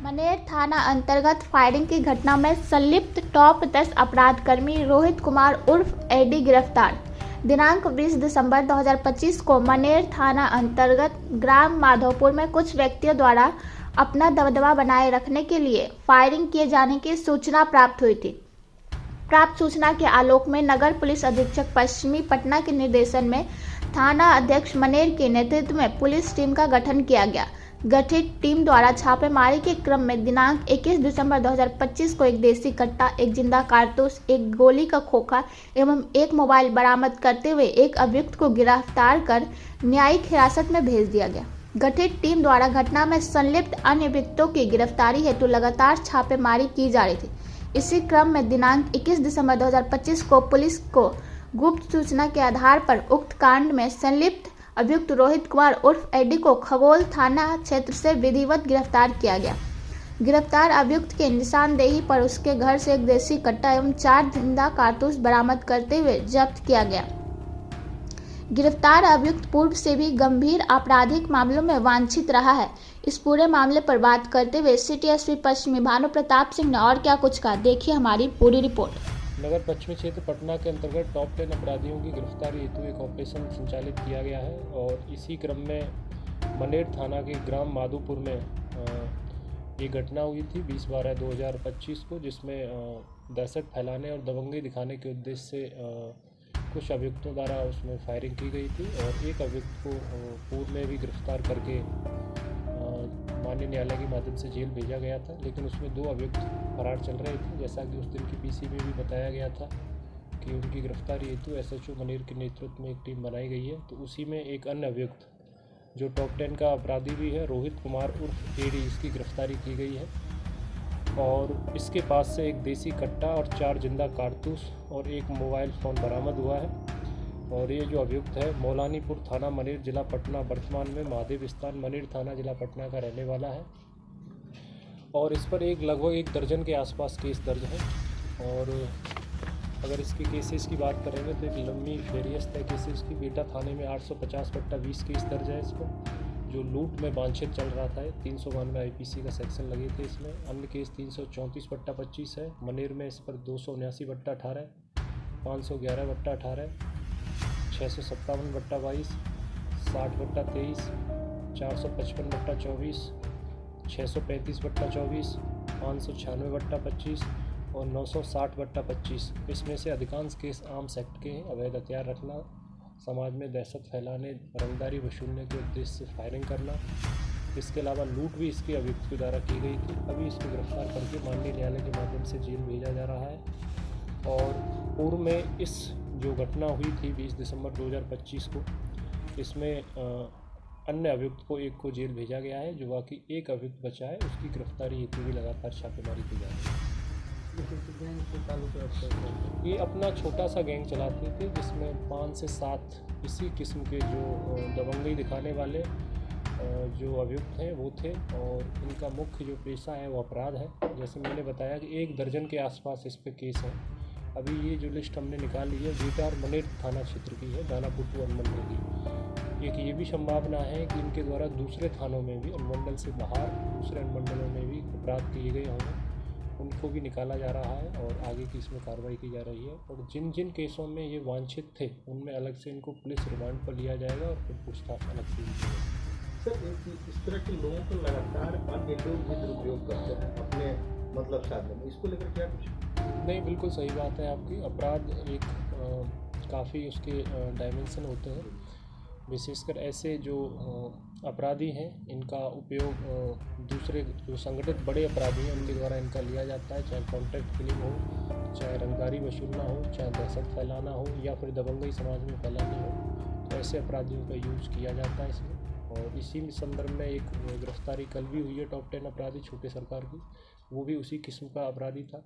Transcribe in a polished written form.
मनेर थाना अंतर्गत फायरिंग की घटना में संलिप्त टॉप 10 अपराधकर्मी रोहित कुमार उर्फ एडी गिरफ्तार। दिनांक 20 दिसंबर 2025 को मनेर थाना अंतर्गत ग्राम माधोपुर में कुछ व्यक्तियों द्वारा अपना दबदबा बनाए रखने के लिए फायरिंग किए जाने की सूचना प्राप्त हुई थी। प्राप्त सूचना के आलोक में नगर पुलिस अधीक्षक पश्चिमी पटना के निर्देशन में थाना अध्यक्ष मनेर के नेतृत्व में पुलिस टीम का गठन किया गया। गठित टीम द्वारा छापेमारी के क्रम में दिनांक 21 दिसंबर 2025 को एक देसी कट्टा, एक जिंदा कारतूस, एक गोली का खोखा एवं एक मोबाइल बरामद करते हुए एक अभियुक्त को गिरफ्तार कर न्यायिक हिरासत में भेज दिया गया। गठित टीम द्वारा घटना में संलिप्त अन्य अभियुक्तों की गिरफ्तारी हेतु लगातार छापेमारी की जा रही थी। इसी क्रम में दिनांक 21 दिसंबर 2025 को पुलिस को गुप्त सूचना के आधार पर उक्त कांड में संलिप्त अभियुक्त रोहित कुमार उर्फ एडी को खगोल थाना क्षेत्र से विधिवत गिरफ्तार किया गया। गिरफ्तार अभियुक्त के निशानदेही पर उसके घर से एक देसी कट्टा एवं 4 जिंदा कारतूस बरामद करते हुए जब्त किया गया। गिरफ्तार अभियुक्त पूर्व से भी गंभीर आपराधिक मामलों में वांछित रहा है। इस पूरे मामले पर बात करते हुए सिटी एसपी पश्चिमी भानु प्रताप सिंह ने और क्या कुछ कहा, देखिए हमारी पूरी रिपोर्ट। नगर पश्चिमी क्षेत्र पटना के अंतर्गत टॉप 10 अपराधियों की गिरफ्तारी हेतु एक ऑपरेशन संचालित किया गया है और इसी क्रम में मनेर थाना के ग्राम माधोपुर में ये घटना हुई थी 20/12/2025 को, जिसमें दहशत फैलाने और दबंगई दिखाने के उद्देश्य से कुछ अभियुक्तों द्वारा उसमें फायरिंग की गई थी और एक अभियुक्त को पूर्व में भी गिरफ्तार करके माननीय न्यायालय के माध्यम से जेल भेजा गया था, लेकिन उसमें 2 अभियुक्त फरार चल रहे थे। जैसा कि उस दिन की पीसी में भी बताया गया था कि उनकी गिरफ्तारी हेतु एसएचओ मनेर के नेतृत्व में एक टीम बनाई गई है। तो उसी में एक अन्य अभियुक्त जो टॉप 10 का अपराधी भी है, रोहित कुमार उर्फ एडी, इसकी गिरफ्तारी की गई है और इसके पास से एक देसी कट्टा और 4 जिंदा कारतूस और एक मोबाइल फ़ोन बरामद हुआ है। और ये जो अभियुक्त है मौलानीपुर थाना मनेर जिला पटना, वर्तमान में महादेव स्थान मनेर थाना जिला पटना का रहने वाला है और इस पर लगभग 1 दर्जन के आसपास केस दर्ज है। और अगर इसके केसेस की बात करेंगे तो एक लंबी फेरियस्त है केसेस की। बेटा थाने में 850/20 केस दर्ज है इस पर, जो लूट में वांछित चल रहा था। 392 आईपीसी का सेक्शन लगे थे इसमें। अन्य केस 334/25 है। मनेर में इस पर 279/18, 511/18, 657/22, 60/23, 455/24, 635/24, 596/25 और 960/25। इसमें से अधिकांश केस आर्म्स एक्ट के हैं। अवैध हथियार रखना, समाज में दहशत फैलाने, रंगदारी वसूलने के उद्देश्य से फायरिंग करना। इसके अलावा लूट भी इसके अभियुक्त के द्वारा की गई थी। अभी इसको गिरफ्तार करके माननीय न्यायालय के माध्यम से जेल भेजा जा रहा है। और पूर्व में इस जो घटना हुई थी 20 दिसंबर 2025 को, इसमें अन्य अभियुक्त को एक को जेल भेजा गया है। जो बाकी एक अभियुक्त बचा है उसकी गिरफ्तारी हेतु भी लगातार छापेमारी की जा रही है। ये अपना छोटा सा गैंग चलाते थे जिसमें 5 से 7 इसी किस्म के जो दबंगई दिखाने वाले जो अभियुक्त हैं वो थे और इनका मुख्य जो पेशा है वो अपराध है। जैसे मैंने बताया कि 1 दर्जन के आसपास इस पे केस है। अभी ये जो लिस्ट हमने निकाली है बेटा और मनेर थाना क्षेत्र की है, दानापुर टू अनुमंडल की। एक ये भी संभावना है कि इनके द्वारा दूसरे थानों में भी, अनुमंडल से बाहर दूसरे अनुमंडलों में भी अपराध किए गए होंगे, उनको भी निकाला जा रहा है और आगे की इसमें कार्रवाई की जा रही है। और जिन जिन केसों में ये वांछित थे उनमें अलग से इनको पुलिस रिमांड पर लिया जाएगा और फिर पूछताछ अलग से की जाएगी। सर, इस तरह के लोगों को लगातार अन्य लोग भी दुरुपयोग करते हैं अपने साधन में, इसको लेकर क्या कुछ? नहीं, बिल्कुल सही बात है आपकी। अपराध एक काफ़ी उसके डायमेंशन होते हैं। विशेषकर ऐसे जो अपराधी हैं इनका उपयोग दूसरे जो संगठित बड़े अपराधी हैं उनके द्वारा इनका लिया जाता है, चाहे कॉन्ट्रैक्ट किलिंग हो, चाहे रंगदारी वसूलना हो, चाहे दहशत फैलाना हो या फिर दबंगई समाज में फैलानी हो। तो ऐसे अपराधियों का यूज किया जाता है इसमें। और इसी संदर्भ में एक गिरफ्तारी कल भी हुई है टॉप 10 अपराधी छोटे सरकार की, वो भी उसी किस्म का अपराधी था।